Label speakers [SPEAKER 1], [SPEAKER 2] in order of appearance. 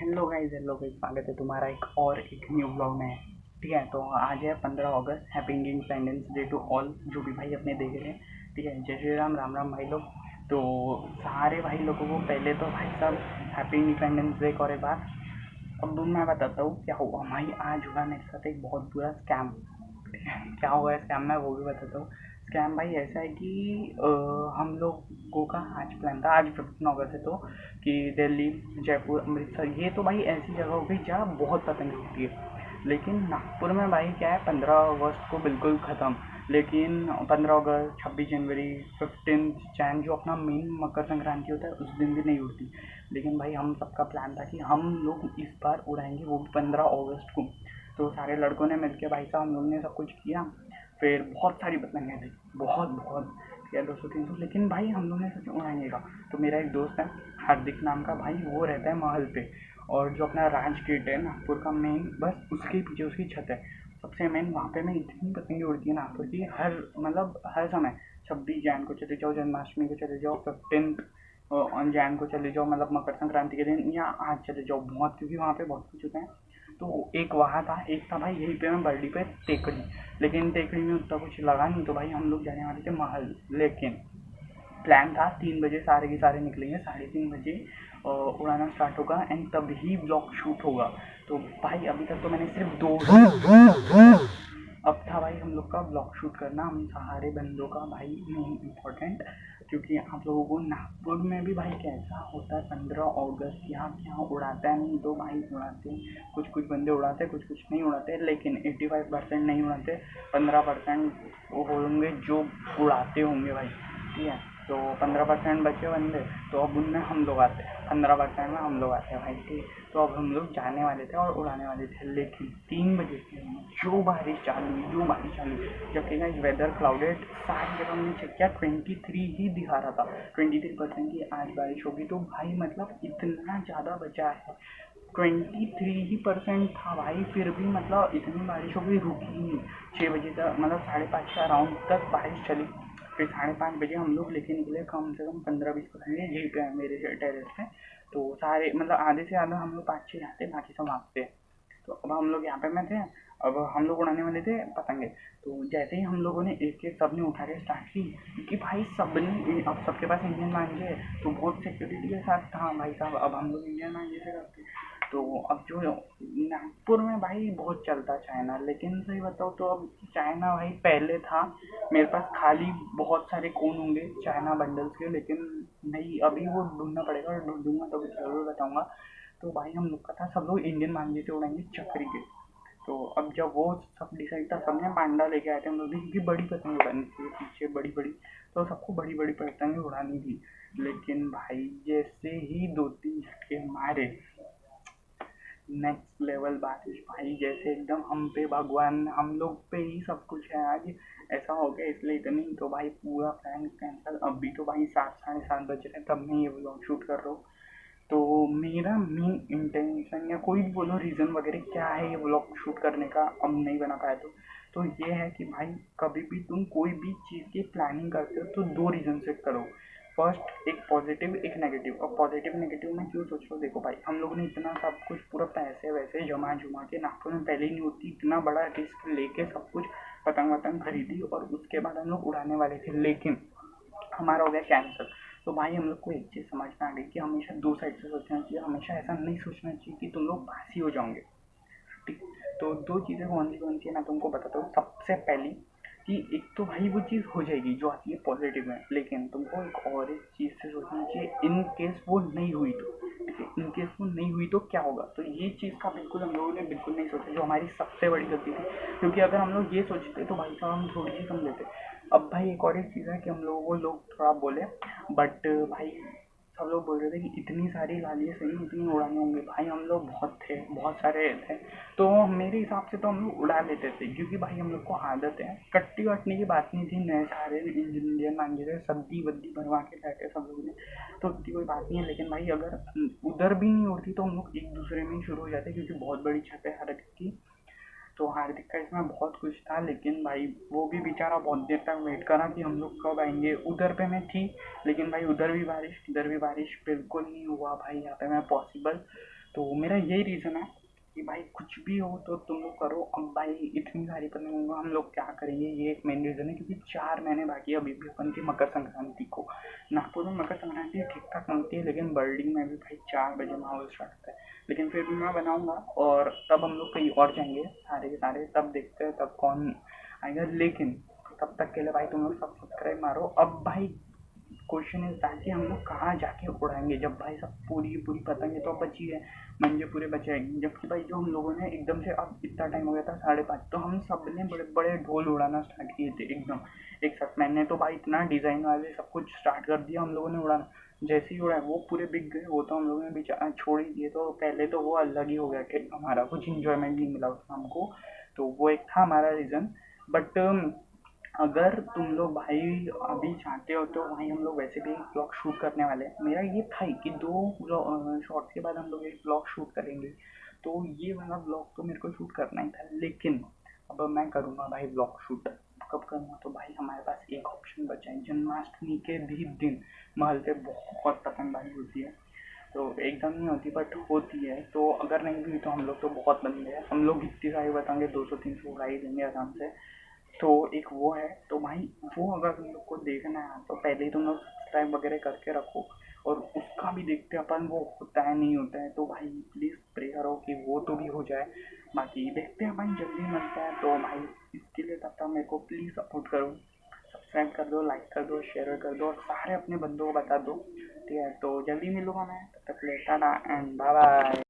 [SPEAKER 1] Hello guys, स्वागत है तुम्हारा एक न्यू ब्लॉग में। ठीक है, तो आज है 15 अगस्त। Happy independence day to all जो भी भाई अपने देख रहे हैं। ठीक है, जय श्री राम, राम राम भाई लोग। तो सारे भाई लोगों को पहले तो भाई साहब हैप्पी इंडिपेंडेंस डे करे बात। अब मैं बताता हूँ क्या हुआ भाई। आज हुआ मेरे साथ एक बहुत बुरा स्कैम। ठीक है, क्या हुआ स्कैम में वो भी बताता हूँ। स्कैम भाई ऐसा है कि हम लोगों का आज प्लान था, आज 15 अगस्त है, तो कि दिल्ली, जयपुर, अमृतसर, ये तो भाई ऐसी जगह हो गई जहाँ बहुत पतंग उड़ती है। लेकिन नागपुर में भाई क्या है, 15 अगस्त को बिल्कुल ख़त्म। लेकिन 15 अगस्त, 26 जनवरी, 15 जैन जो अपना मेन मकर संक्रांति होता है उस दिन भी नहीं उड़ती। लेकिन भाई हम सबका प्लान था कि हम लोग इस बार उड़ाएंगे, वो भी 15 अगस्त को। तो सारे लड़कों ने मिलके भाई साहब हम लोग ने सब कुछ किया। फिर बहुत सारी पतंगें थी, बहुत बहुत या 200 300, लेकिन भाई हम लोग ने सोचा उड़ाएंगे का। तो मेरा एक दोस्त है हार्दिक नाम का भाई, वो रहता है महल पे। और जो अपना राज गेट है नागपुर का मेन, बस उसके पीछे उसकी छत है सबसे मेन। वहाँ पे मैं इतनी पतंगे उड़ती है नागपुर की, हर मतलब हर समय। 26 जैन को चले जाओ, जन्माष्टमी को चले जाओ, 15 जैन को चले जाओ, मतलब मकर संक्रांति के दिन, या आज चले जाओ बहुत, क्योंकि वहाँ पे बहुत कुछ होता है। तो एक वहाँ था, एक था भाई यहीं पे मैं बर्डी पे टेकड़ी। लेकिन टेकड़ी में उतना कुछ लगा नहीं, तो भाई हम लोग जाने वाले थे महल। लेकिन प्लान था 3 बजे सारे के सारे निकलेंगे, 3:30 बजे उड़ाना स्टार्ट होगा एंड तभी ब्लॉग शूट होगा। तो भाई अभी तक तो मैंने सिर्फ दो अब था भाई हम लोग का ब्लॉग शूट करना, हम सारे बंदों का भाई मेन इम्पोर्टेंट। क्योंकि आप लोगों को नागपुर में भी भाई कैसा होता है 15 अगस्त, यहाँ क्या उड़ाता है नहीं तो भाई उड़ाते हैं। कुछ कुछ बंदे उड़ाते हैं, कुछ कुछ नहीं उड़ाते, लेकिन 85% नहीं उड़ाते। 15% वो होंगे जो उड़ाते होंगे भाई। ठीक है, तो 15% बचे बंदे, तो अब उनमें हम लोग आते हैं, 15% में हम लोग आते हैं भाई। ठीक, तो अब हम लोग जाने वाले थे और उड़ाने वाले थे, लेकिन 3 बजे से जो बारिश चालू हुई, जो बारिश चालू हुई, जबकि ना वेदर क्लाउडेड, सारी जगह हमने चेक किया 23 ही दिखा रहा था, 23% की आज बारिश होगी। तो भाई मतलब इतना ज़्यादा बचा है, 23 ही % था भाई, फिर भी मतलब इतनी बारिश हो गई, रुकी ही नहीं। 6 बजे तक, मतलब 5:30 के अराउंड तक बारिश चली। फिर 5:30 बजे हम लोग लेके निकले कम से कम 15-20 पतंगे, यहीं पे है मेरे टेरेस पे। तो सारे मतलब आधे से ज़्यादा हम लोग 5-6 जाते, बाकी सब वहाँ पे। तो अब हम लोग यहाँ पे में थे, अब हम लोग उड़ाने वाले थे पतंगे। तो जैसे ही हम लोगों ने एक एक सबने उठा के स्टार्ट की, क्योंकि भाई सबने, अब सबके पास इंडियन मांझे है, तो बहुत सिक्योरिटी के साथ था भाई साहब। अब हम लोग इंडियन मांझे से करते, तो अब जो नागपुर में भाई बहुत चलता चाइना। लेकिन सही बताओ तो अब चाइना भाई पहले था, मेरे पास खाली बहुत सारे कोन होंगे चाइना बंडल्स के, लेकिन नहीं, अभी वो ढूंढना पड़ेगा, और ढूंढूंगा तो जरूर बताऊंगा। तो भाई हम लोग का था सब लोग इंडियन मांझे से उड़ाएंगे चक्री के। तो अब जब वो सब डिसाइड था, सबने पांडा लेके आए थे हम लोग भी, क्योंकि बड़ी पतंग उड़ानी थी पीछे, बड़ी बड़ी, तो सबको बड़ी बड़ी पतंग उड़ानी थी। लेकिन भाई जैसे ही 2-3 झटके मारे, नेक्स्ट लेवल बारिश भाई, जैसे एकदम हम पे भगवान, हम लोग पे ही सब कुछ है आज, ऐसा हो गया। इसलिए इतनी तो भाई पूरा प्लान कैंसिल। अभी तो भाई 7-7:30 बज रहे हैं, तब मैं ये व्लॉग शूट कर रहा हूँ। तो मेरा मेन इंटेंशन, या कोई भी बोलो रीज़न वगैरह क्या है ये व्लॉग शूट करने का, अब नहीं बना पाया तो ये है कि भाई कभी भी तुम कोई भी चीज़ की प्लानिंग करते हो तो 2 रीज़न से करो। फर्स्ट एक पॉजिटिव, एक नेगेटिव। अब पॉजिटिव नेगेटिव में क्यों सोच लो, देखो भाई हम लोग ने इतना सब कुछ पूरा पैसे वैसे जमा जुमा के, नागपुर में पहले ही नहीं होती, इतना बड़ा रिस्क लेके सब कुछ पतंग वतंग खरीदी, और उसके बाद हम लोग उड़ाने वाले थे, लेकिन हमारा हो गया कैंसिल। तो भाई हम लोग को एक चीज़ समझ में आ गई कि हमेशा दो साइड से सोचना चाहिए, हमेशा ऐसा नहीं सोचना चाहिए कि तुम लोग पास ही हो जाओगे। ठीक, तो दो चीज़ें कौन सी है मैं तुमको बताता हूँ। सबसे पहली कि एक तो भाई वो चीज़ हो जाएगी जो आती है पॉजिटिव में, लेकिन तुमको एक और एक चीज़ से सोचना चाहिए, इन केस वो नहीं हुई तो, ठीक है, इन केस वो नहीं हुई तो क्या होगा। तो ये चीज़ का बिल्कुल हम लोगों ने बिल्कुल नहीं सोचा, जो हमारी सबसे बड़ी गलती थी। क्योंकि अगर हम लोग ये सोचते तो भाई साहब हम थोड़ी सी कम लेते। अब भाई एक और एक चीज़ है कि हम लोगों को लोग थोड़ा बोले, बट भाई सब लोग बोल रहे थे कि इतनी सारी लालिए सही, इतनी उड़ाने होंगे। भाई हम लोग बहुत थे, बहुत सारे थे, तो मेरे हिसाब से तो हम लोग उड़ा लेते थे, क्योंकि भाई हम लोग को आदत है। कट्टी वट्टने की बात नहीं थी, नए सारे इंडियन मांगे थे, सब्जी वद्दी भरवा के बैठे सब लोग ने, तो उतनी कोई बात नहीं है। लेकिन भाई अगर उधर भी नहीं उड़ती तो हम लोग एक दूसरे में ही शुरू हो जाते, क्योंकि बहुत बड़ी छत है हार्दिक की। तो हार्दिक का इसमें बहुत कुछ था, लेकिन भाई वो भी बेचारा बहुत देर तक वेट करा कि हम लोग कब आएंगे। उधर पे मैं थी, लेकिन भाई उधर भी बारिश, इधर भी बारिश, बिल्कुल नहीं हुआ भाई यहाँ पे मैं पॉसिबल। तो मेरा यही रीज़न है कि भाई कुछ भी हो तो तुम लोग करो। अब भाई इतनी सारी पतंग हम लोग क्या करेंगे, ये एक मेन रीज़न है, क्योंकि 4 महीने बाकी है अभी भी अपन की मकर संक्रांति को। नागपुर में मकर संक्रांति ठीक ठाक मनती है, लेकिन बर्डिंग में भी भाई 4 बजे माहौल स्टार्ट होता है। लेकिन फिर भी मैं बनाऊंगा, और तब हम लोग कहीं और जाएंगे सारे के सारे, तब देखते हैं तब कौन आएगा। लेकिन तब तक के लिए भाई तुम लोग सब सब्सक्राइब मारो। अब भाई क्वेश्चन इज दैट कि हम लोग कहाँ जाके उड़ाएंगे, जब भाई सब पूरी की पूरी पतंगे तो बची है, मंजे पूरे बचे हैं। जबकि भाई जो हम लोगों ने एकदम से, अब इतना टाइम हो गया था 5:30, तो हम सब ने बड़े बड़े ढोल उड़ाना स्टार्ट किए थे एकदम एक साथ। मैंने तो भाई इतना डिज़ाइन वाले सब कुछ स्टार्ट कर दिया हम लोगों ने उड़ाना। जैसे ही उड़ाए वो पूरे बिक गए, वो तो हम लोगों ने छोड़ ही दिए। तो पहले तो वो अलग ही हो गया कि हमारा कुछ इंजॉयमेंट नहीं मिला उसमें हमको। तो वो एक था हमारा रीज़न। बट अगर तुम लोग भाई अभी चाहते हो तो भाई हम लोग वैसे भी एक ब्लॉग शूट करने वाले हैं। मेरा ये था ही कि 2 शॉर्ट्स के बाद हम लोग एक ब्लॉग शूट करेंगे। तो ये वाला ब्लॉग तो मेरे को शूट करना ही था, लेकिन अब मैं करूँगा भाई ब्लॉग शूट। कब करूँगा, तो भाई हमारे पास एक ऑप्शन बचा है, जन्माष्टमी के भी दिन महल पे बहुत पतंगबाजी होती है। तो एकदम नहीं होती बट होती है। तो अगर नहीं भी तो हम लोग तो बहुत बंदे हैं, हम लोग इतनी सारी बताएंगे, 200-300 उड़ा ही देंगे आराम से। तो एक वो है। तो भाई वो अगर तुम लोग को देखना है तो पहले ही तुम लोग सब्सक्राइब वगैरह करके रखो, और उसका भी देखते हैं अपन वो होता है नहीं होता है। तो भाई प्लीज़ प्रे करो कि वो तो भी हो जाए। बाकी देखते हैं भाई, जल्दी मिलता है। तो भाई इसके लिए तब तक मेरे को प्लीज़ सपोर्ट करो, सब्सक्राइब कर दो, लाइक कर दो, शेयर कर दो, और सारे अपने बंदों को बता दो। ठीक है, तो जल्दी मिलूंगा मैं, तब तक के लिए टाटा एंड बाय बाय।